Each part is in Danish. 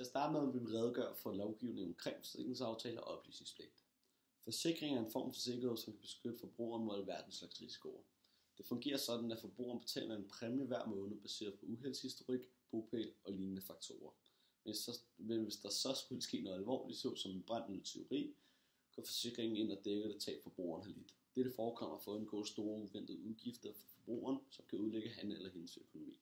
Til at starte med vil vi redegøre for lovgivningen omkring forsikringsaftaler og oplysningspligt. Forsikring er en form for sikkerhed, som kan beskytte forbrugeren mod alverdens slags risikoer. Det fungerer sådan, at forbrugeren betaler en præmie hver måned baseret på uheldshistorik, bopæl og lignende faktorer. Men hvis der så skulle ske noget alvorligt, såsom en brand eller tyveri, går forsikringen ind og dækker det tab, forbrugeren har lidt. Dette forekommer for at undgå store uventede udgifter for forbrugeren, som kan udlægge han eller hendes økonomi.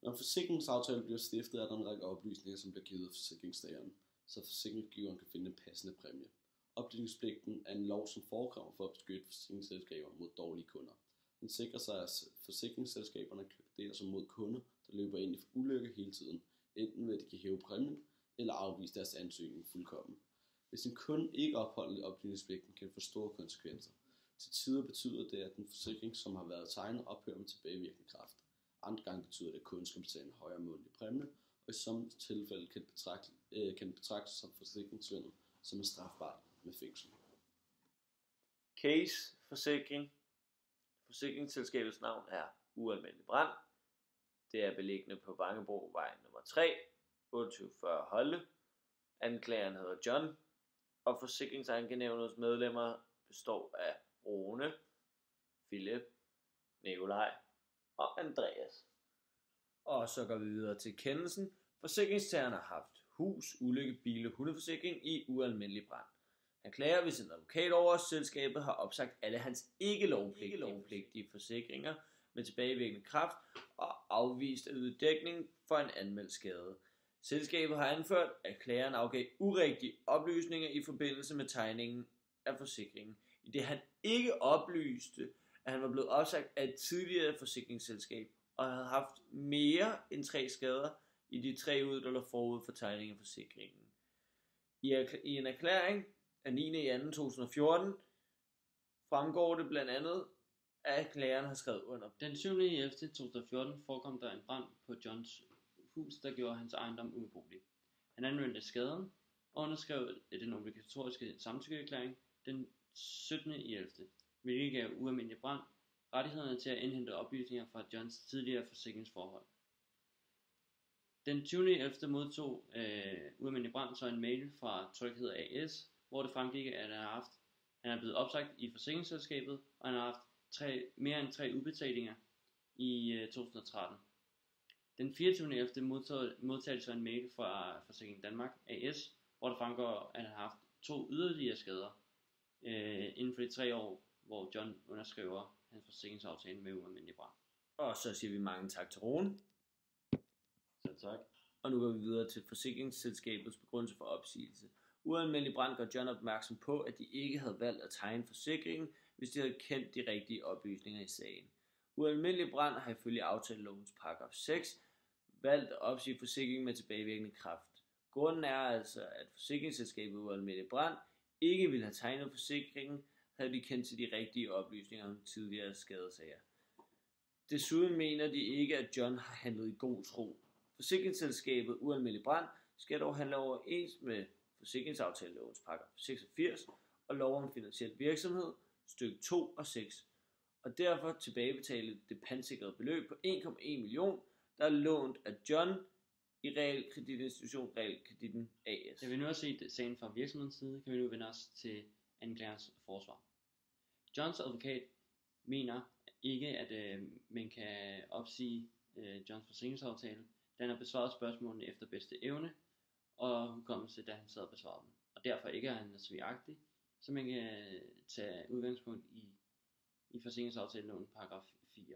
Når en forsikringsaftale bliver stiftet, er der en række oplysninger, som bliver givet af forsikringstageren, så forsikringsgiveren kan finde en passende præmie. Oplysningspligten er en lov, som forekommer for at beskytte forsikringsselskaber mod dårlige kunder. Den sikrer sig, at forsikringsselskaberne kan gardere sig mod kunder, der løber ind i ulykke hele tiden, enten ved at de kan hæve præmien eller afvise deres ansøgning fuldkommen. Hvis en kunde ikke opholder oplysningspligten, kan det få store konsekvenser. Til tider betyder det, at den forsikring, som har været tegnet, ophører med tilbagevirkende kraft. Andre gange betyder det, at kunden skal betale en højere månedlig præmie, og i some tilfælde kan det betragtes som forsikringssvindel, som er strafbart med fængsel. Case forsikring. Forsikringsselskabets navn er Ualmindelig Brand. Det er beliggende på Bangebrovej nummer 3, 2840 Holte. Anklageren hedder John, og forsikringsankenævnets medlemmer består af Rune, Philip, Nikolaj og Andreas. Og så går vi videre til kendelsen. Forsikringstageren har haft hus, ulykke, bil og hundeforsikring i ualmindelig brand. Han klager, hvis en advokat over selskabet har opsagt alle hans ikke lovpligtige forsikringer med tilbagevirkende kraft og afvist at yde dækning for en anmeldt skade. Selskabet har anført, at klageren afgav urigtige oplysninger i forbindelse med tegningen af forsikringen, i det han ikke oplyste, at han var blevet opsagt af et tidligere forsikringsselskab og havde haft mere end 3 skader i de 3 uger, der lå forud for tegningen af forsikringen. I en erklæring af 9.2.2014 fremgår det blandt andet, at klageren har skrevet under. Den 7.11.2014 forekom der en brand på Johns hus, der gjorde hans ejendom ubrugelig. Han anmeldte skaden og underskrev den obligatoriske samtykkeerklæring den 17.11., hvilket gav Ualmindelig Brand rettighederne til at indhente oplysninger fra Johns tidligere forsikringsforhold. Den 20.11. modtog Ualmindelig Brand så en mail fra Tryghed AS, hvor det fremgik, at han er blevet opsagt i forsikringsselskabet, og han har haft mere end 3 udbetalinger i 2013. Den 24.11. modtager de så en mail fra Forsikring Danmark AS, hvor der fremgår, at han har haft 2 yderligere skader inden for de 3 år, hvor John underskriver hans forsikringsaftale med Ualmindelig Brand. Og så siger vi mange tak til Rune. Selv tak. Og nu går vi videre til forsikringsselskabets begrundelse for opsigelse. Ualmindelig Brand gør John opmærksom på, at de ikke havde valgt at tegne forsikringen, hvis de havde kendt de rigtige oplysninger i sagen. Ualmindelig Brand har ifølge aftalelovens paragraf 6 valgt at opsige forsikringen med tilbagevirkende kraft. Grunden er altså, at forsikringsselskabet Ualmindelig Brand ikke ville have tegnet forsikringen, havde de kendt til de rigtige oplysninger om tidligere skadesager. Desuden mener de ikke, at John har handlet i god tro. Forsikringsselskabet Ualmindelig Brand skal dog handle overens med forsikringsaftalelovens paragraf 86 og lov om finansiel virksomhed, stykke 2 og 6, og derfor tilbagebetale det pantsikrede beløb på 1,1 million, der er lånt af John i realkreditinstitution Realkreditten AS. Da vi nu har set sagen fra virksomhedens side, kan vi nu vende os til anklagerens forsvar. Johns advokat mener ikke, at man kan opsige Johns forsikringsaftale, da han har besvaret spørgsmålene efter bedste evne og hukommelse, da han sad og besvarede dem. Og derfor ikke er han svigagtig, så man kan tage udgangspunkt i forsikringsaftaleloven paragraf 4.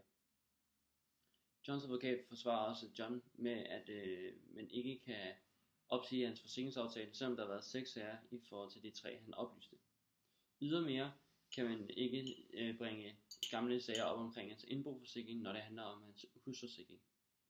Johns advokat forsvarer også John med, at man ikke kan opsige hans forsikringsaftale, selvom der har været 6 sager i forhold til de 3, han oplyste. Ydermere kan man ikke bringe gamle sager op omkring hans indboforsikring, når det handler om hans husforsikring.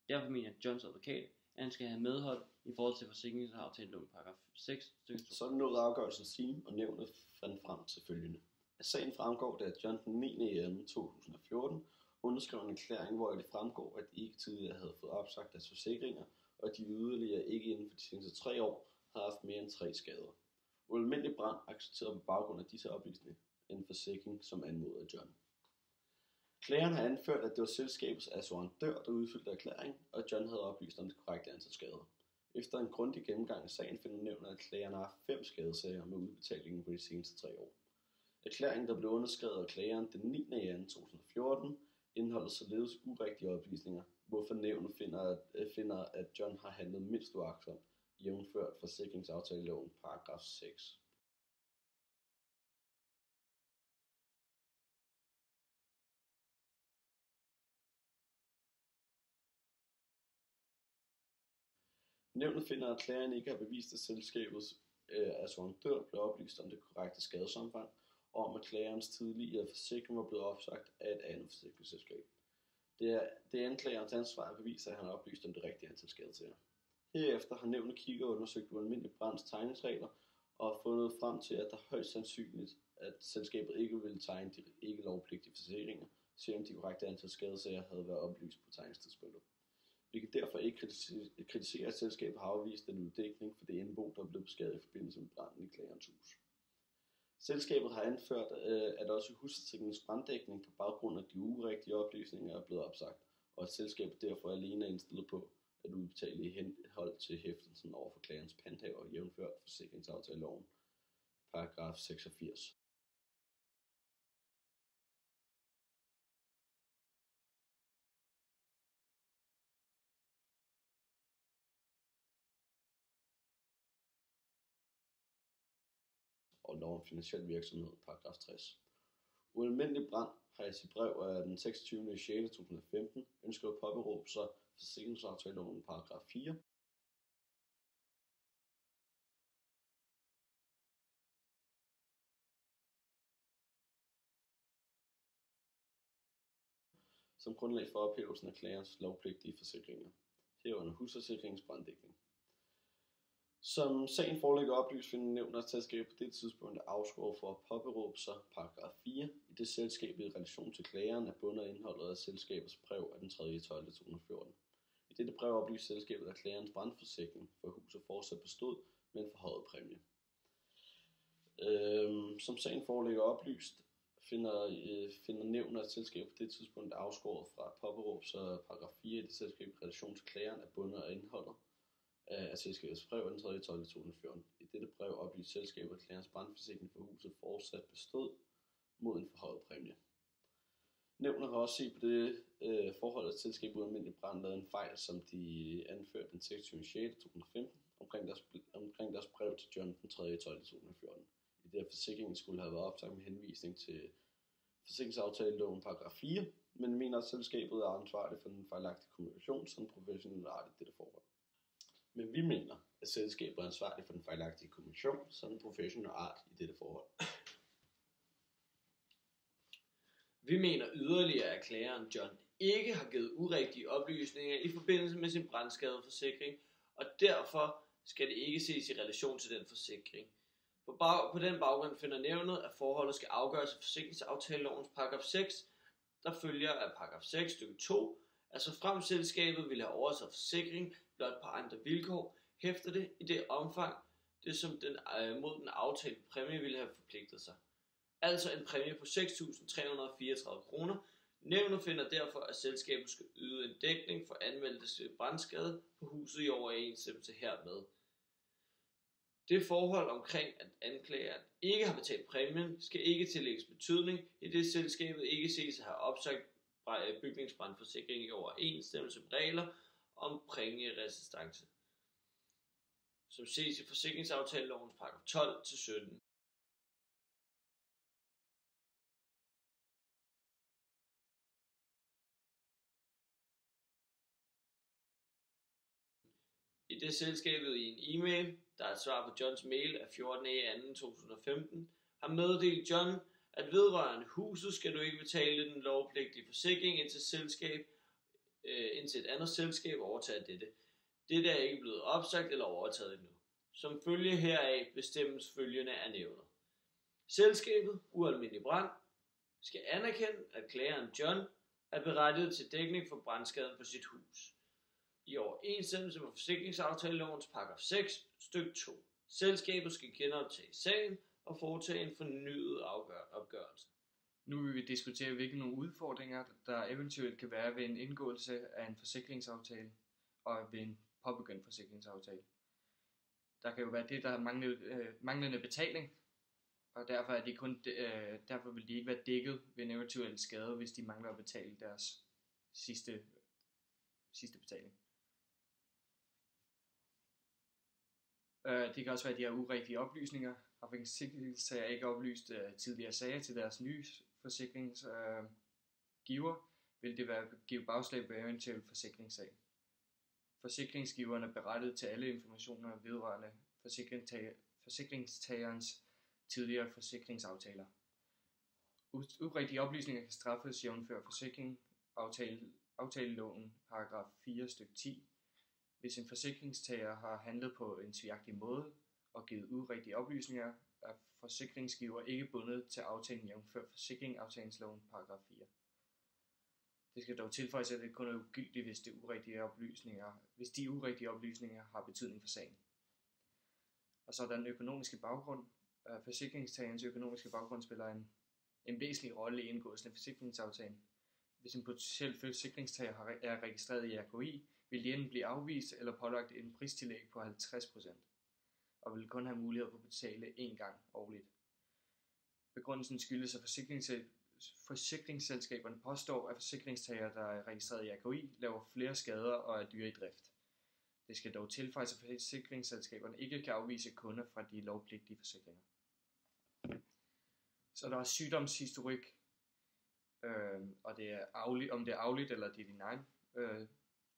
Derfor mener Johns advokat, at han skal have medhold i forhold til forsikringsaftaleloven paragraf 6 stykke 2. Så nåede afgørelsen at sige, og nævnet fandt frem til følgende. Af sagen fremgår det, at John den 9.11.2014 underskrev en erklæring, hvor det fremgår, at de ikke tidligere havde fået opsagt deres forsikringer, og at de yderligere ikke inden for de seneste 3 år havde haft mere end 3 skader. Ualmindelig Brand accepterede på baggrund af disse oplysninger en forsikring, som anmodet af John. Klageren har anført, at det var selskabets assurandør, der udfyldte erklæringen, og John havde oplyst om det korrekte antal skader. Efter en grundig gennemgang af sagen finder nævnet, at klagerne har 5 skadesager med udbetalingen på de seneste 3 år. Erklæringen, der blev underskrevet af klageren den 9. januar 2014, indeholder således urigtige oplysninger, hvorfor nævnet finder, at John har handlet mindst uagtsomt, jævnført forsikringsaftaleloven paragraf 6. Nævnet finder, at klageren ikke har bevist, at selskabets assurandør blev oplyst om det korrekte skadesomfang, og om at klagerens tidligere forsikring var blevet opsagt af et andet forsikringsselskab. Det er anklagerens ansvar at bevise, at han har oplyst om det rigtige antal skadesager. Herefter har nævnet kigget og undersøgt ualmindelig brands tegningsregler og fundet frem til, at der højst sandsynligt, at selskabet ikke ville tegne de ikke lovpligtige forsikringer, selvom de korrekte antal skadesager havde været oplyst på tegningstidspunktet. Vi kan derfor ikke kritisere, at selskabet har afvist en uddækning for det indbo, der er blevet beskadiget i forbindelse med branden i klagerens hus. Selskabet har anført, at også husforsikringens branddækning på baggrund af de urigtige oplysninger er blevet opsagt, og at selskabet derfor alene er indstillet på at udbetale i henhold til hæftelsen over for klagerens panthaver, jævnført forsikringsaftaleloven, paragraf 86. Og lov om finansiel virksomhed, paragraf 60. Ualmindelig brand har i sit brev af den 26. 6. 2015 ønsket at påberåbe sig forsikringsaftaleloven, paragraf 4. Som grundlag for ophævelsen af klagerens lovpligtige forsikringer, herunder husforsikringens branddækning. Som sagen foreligger oplyst, finder nævnet, at selskabet på det tidspunkt er afskåret for at påberåbe sig paragraf 4, i det selskabet i relation til klageren er bundet af indholdet af selskabets brev af den 3.12.2014. I dette brev oplyste selskabet, at klagerens brandforsikring for huset fortsat bestod med en forhøjet præmie. Som sagen foreligger oplyst, finder nævnet, at selskabet på det tidspunkt er afskåret fra at påberåbe sig paragraf 4 i det selskab i relation til klageren er bundet af indholdet af selskabets brev af den 3.12.2014. I dette brev oplyste selskabet, at klagerens brandforsikring for huset fortsat bestod mod en forhøjet præmie. Nævnet har også set på det forhold, at selskabet ualmindelig brand lavede en fejl, som de anførte den 26. 6. 2015 omkring deres brev til John den 3.12.2014. I det, at forsikringen skulle have været opsagt med henvisning til forsikringsaftaleloven paragraf 4, men mener, at selskabet er ansvarligt for den fejlagtige kommunikation som professionel art i dette forhold. Men vi mener, at selskabet er ansvarligt for den fejlagtige kommunikation som en professionel art i dette forhold. Vi mener yderligere, at klageren John ikke har givet urigtige oplysninger i forbindelse med sin brandskadeforsikring, og derfor skal det ikke ses i relation til den forsikring. På den baggrund finder nævnet, at forholdet skal afgøres af forsikringsaftalelovens paragraf 6, der følger af paragraf 6 stykke 2, altså frem selskabet ville have overtaget forsikring blot på andre vilkår, hæfter det i det omfang, det som mod den aftalte præmie ville have forpligtet sig. Altså en præmie på 6.334 kroner. Nævnet finder derfor, at selskabet skal yde en dækning for anmeldte brandskade på huset i overensstemmelse hermed. Det forhold omkring, at anklageren ikke har betalt præmien, skal ikke tillægges betydning, i det selskabet ikke ses at have opsagt bygningsbrandforsikring i overensstemmelse med regler om præmieresistance, som ses i forsikringsaftalelovens paragraf 12-17. I det selskabet i en e-mail, der er et svar på Johns mail af 14.2.2015, har meddelt John, at vedrørende huset skal du ikke betale den lovpligtige forsikring indtil et andet selskab overtager dette. Dette er ikke blevet opsagt eller overtaget endnu. Som følge heraf bestemmes følgende af nævnet. Selskabet, ualmindelig brand, skal anerkende, at klageren John er berettiget til dækning for brandskaden på sit hus. I overensstemmelse med forsikringsaftalelovens paragraf 6 stykke 2. Selskabet skal genoptage sagen og foretage en fornyet opgørelse. Nu vil vi diskutere, hvilke nogle udfordringer, der eventuelt kan være ved en indgåelse af en forsikringsaftale og ved en påbegyndt forsikringsaftale. Der kan jo være det, der er manglende betaling, og derfor, derfor vil de ikke være dækket ved en eventuel skade, hvis de mangler at betale deres sidste betaling. Det kan også være, at de har urigtige oplysninger. Har forsikringstager ikke oplyst tidligere sager til deres nye forsikringsgiver, vil det give bagslag på eventuel forsikringssag. Forsikringsgiveren er berettiget til alle informationer vedrørende forsikringstagerens tidligere forsikringsaftaler. Urigtige oplysninger kan straffes jævnfør aftaleloven paragraf 4 stykke 10. Hvis en forsikringstager har handlet på en svigagtig måde og givet urigtige oplysninger, er forsikringsgiver ikke bundet til aftalen jævnfør forsikringsaftaleloven paragraf 4. Det skal dog tilføjes, at det kun er ugyldigt, hvis de urigtige oplysninger har betydning for sagen. Og så er der den økonomiske baggrund. Forsikringstagerens økonomiske baggrund spiller en væsentlig rolle i indgåelsen af forsikringsaftalen. Hvis en potentiel forsikringstager er registreret i RKI, vil de enten blive afvist eller pålagt en pristillæg på 50%, og vil kun have mulighed for at betale én gang årligt. Begrundelsen skyldes, at forsikringsselskaberne påstår, at forsikringstager, der er registreret i RKI, laver flere skader og er dyre i drift. Det skal dog tilføjes, at forsikringsselskaberne ikke kan afvise kunder fra de lovpligtige forsikringer. Så der er sygdomshistorik, og det er om det er afligt eller det er din egen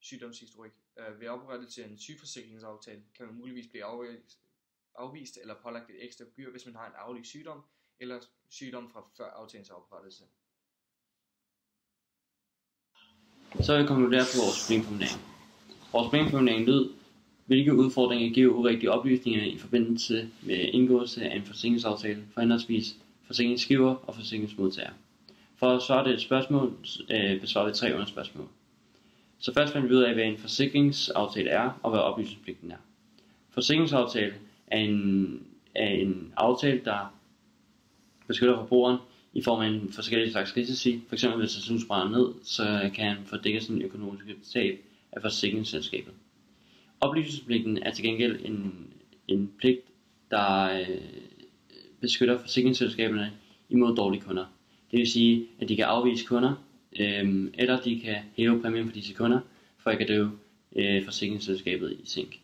sygdomshistorik. Ved oprettelse af en sygeforsikringsaftale kan man muligvis blive afvist eller pålagt et ekstra gebyr, hvis man har en arvelig sygdom eller sygdom fra før aftalens oprettelse. Så vil vi konkludere på vores problemformulering. Vores problemformulering lød: hvilke udfordringer giver urigtige oplysninger i forbindelse med indgåelse af en forsikringsaftale for henholdsvis forsikringsgiver og forsikringsmodtager. For at svare dette spørgsmål, besvarer vi 3 underspørgsmål. Så først finder vi ud af, hvad en forsikringsaftale er, og hvad oplysningspligten er. Forsikringsaftale er en aftale, der beskytter forbrugeren i form af en forskellig slags risici. For eksempel hvis et hus brænder ned, så kan han få dækket sin økonomiske tab af forsikringsselskabet. Oplysningspligten er til gengæld en pligt, der beskytter forsikringsselskaberne imod dårlige kunder. Det vil sige, at de kan afvise kunder, eller de kan hæve præmien for disse kunder, for ikke at drive forsikringsselskabet i sænk.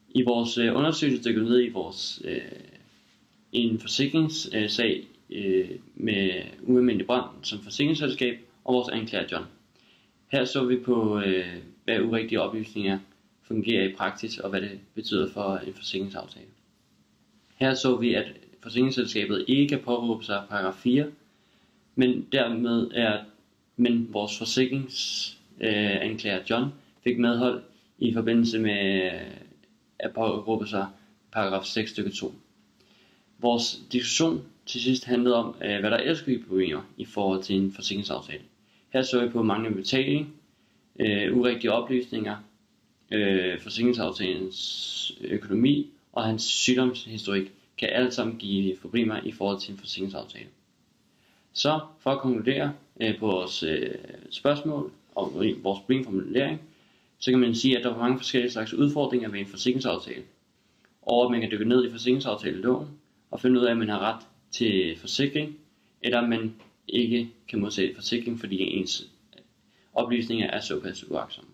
I vores undersøgelse dykker vi ned i en forsikringssag med ualmindelig brand som forsikringsselskab og vores anklager John. Her så vi på, hvad urigtige oplysninger fungerer i praksis, og hvad det betyder for en forsikringsaftale. Her så vi, at forsikringsselskabet ikke kan påråbe sig paragraf 4, men vores forsikringsanklager John fik medhold i forbindelse med at påråbe sig paragraf 6 stykke 2. Vores diskussion til sidst handlede om, hvad der ellers kunne give problemer i forhold til en forsikringsaftale. Her så vi på manglende betaling, urigtige oplysninger, forsikringsaftalens økonomi og hans sygdomshistorik kan alle sammen give problemer i forhold til en forsikringsaftale. Så for at konkludere på vores spørgsmål og vores problemformulering, så kan man sige, at der er mange forskellige slags udfordringer ved en forsikringsaftale. Og at man kan dykke ned i forsikringsaftaleloven og finde ud af, at man har ret til forsikring, eller at man ikke kan modtage forsikring, fordi ens oplysninger er såkaldt uagtsomme.